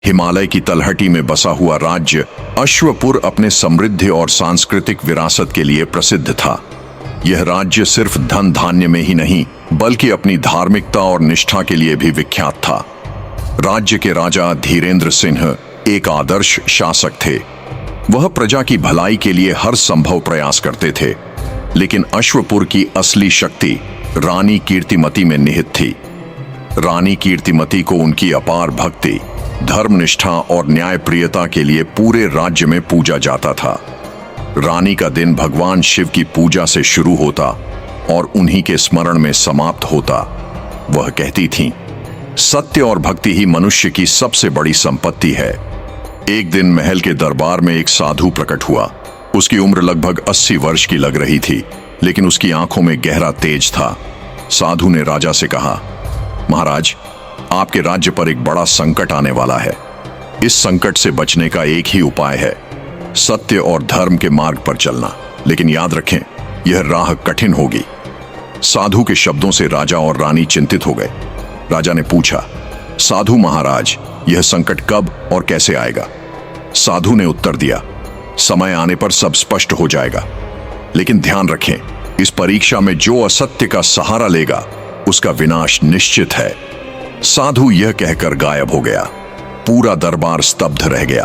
हिमालय की तलहटी में बसा हुआ राज्य अश्वपुर अपने समृद्धि और सांस्कृतिक विरासत के लिए प्रसिद्ध था। यह राज्य सिर्फ धन धान्य में ही नहीं बल्कि अपनी धार्मिकता और निष्ठा के लिए भी विख्यात था। राज्य के राजा धीरेन्द्र सिंह एक आदर्श शासक थे। वह प्रजा की भलाई के लिए हर संभव प्रयास करते थे, लेकिन अश्वपुर की असली शक्ति रानी कीर्तिमती में निहित थी। रानी कीर्तिमती को उनकी अपार भक्ति, धर्मनिष्ठा और न्यायप्रियता के लिए पूरे राज्य में पूजा जाता था। रानी का दिन भगवान शिव की पूजा से शुरू होता और उन्हीं के स्मरण में समाप्त होता। वह कहती थीं, सत्य और भक्ति ही मनुष्य की सबसे बड़ी संपत्ति है। एक दिन महल के दरबार में एक साधु प्रकट हुआ। उसकी उम्र लगभग 80 वर्ष की लग रही थी, लेकिन उसकी आंखों में गहरा तेज था। साधु ने राजा से कहा, महाराज, आपके राज्य पर एक बड़ा संकट आने वाला है। इस संकट से बचने का एक ही उपाय है, सत्य और धर्म के मार्ग पर चलना। लेकिन याद रखें, यह राह कठिन होगी। साधु के शब्दों से राजा और रानी चिंतित हो गए। राजा ने पूछा, साधु महाराज, यह संकट कब और कैसे आएगा? साधु ने उत्तर दिया, समय आने पर सब स्पष्ट हो जाएगा। लेकिन ध्यान रखें, इस परीक्षा में जो असत्य का सहारा लेगा उसका विनाश निश्चित है। साधु यह कहकर गायब हो गया। पूरा दरबार स्तब्ध रह गया।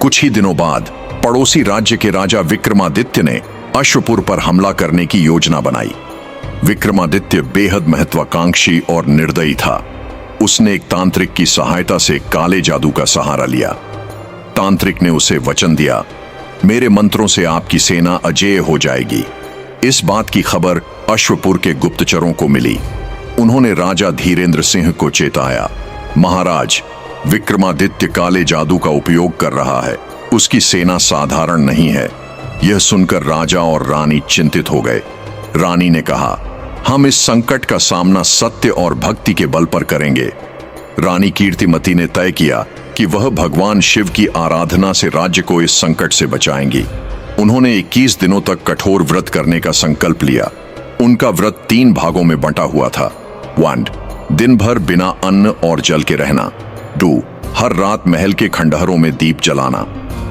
कुछ ही दिनों बाद पड़ोसी राज्य के राजा विक्रमादित्य ने अश्वपुर पर हमला करने की योजना बनाई। विक्रमादित्य बेहद महत्वाकांक्षी और निर्दयी था। उसने एक तांत्रिक की सहायता से काले जादू का सहारा लिया। तांत्रिक ने उसे वचन दिया, मेरे मंत्रों से आपकी सेना अजेय हो जाएगी। इस बात की खबर अश्वपुर के गुप्तचरों को मिली। उन्होंने राजा धीरेन्द्र सिंह को चेताया, महाराज, विक्रमादित्य काले जादू का उपयोग कर रहा है। उसकी सेना साधारण नहीं है। यह सुनकर राजा और रानी चिंतित हो गए। रानी ने कहा, हम इस संकट का सामना सत्य और भक्ति के बल पर करेंगे। रानी कीर्तिमती ने तय किया कि वह भगवान शिव की आराधना से राज्य को इस संकट से बचाएंगी। उन्होंने 21 दिनों तक कठोर व्रत करने का संकल्प लिया। उनका व्रत 3 भागों में बंटा हुआ था। 1. दिन भर बिना अन्न और जल के रहना। 2. हर रात महल के खंडहरों में दीप जलाना।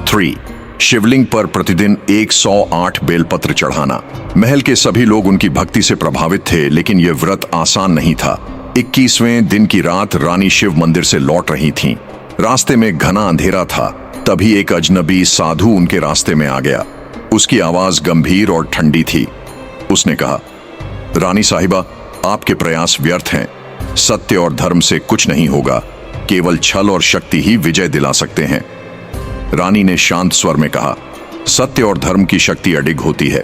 3. शिवलिंग पर प्रतिदिन 108 बेलपत्र चढ़ाना। महल के सभी लोग उनकी भक्ति से प्रभावित थे, लेकिन यह व्रत आसान नहीं था। 21वें दिन की रात रानी शिव मंदिर से लौट रही थीं। रास्ते में घना अंधेरा था। तभी एक अजनबी साधु उनके रास्ते में आ गया। उसकी आवाज गंभीर और ठंडी थी। उसने कहा, रानी साहिबा, आपके प्रयास व्यर्थ हैं। सत्य और धर्म से कुछ नहीं होगा। केवल छल और शक्ति ही विजय दिला सकते हैं। रानी ने शांत स्वर में कहा, सत्य और धर्म की शक्ति अडिग होती है।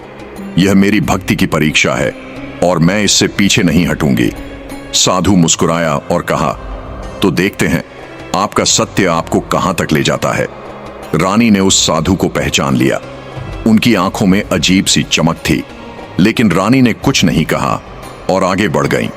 यह मेरी भक्ति की परीक्षा है और मैं इससे पीछे नहीं हटूंगी। साधु मुस्कुराया और कहा, तो देखते हैं आपका सत्य आपको कहां तक ले जाता है। रानी ने उस साधु को पहचान लिया। उनकी आंखों में अजीब सी चमक थी, लेकिन रानी ने कुछ नहीं कहा और आगे बढ़ गईं।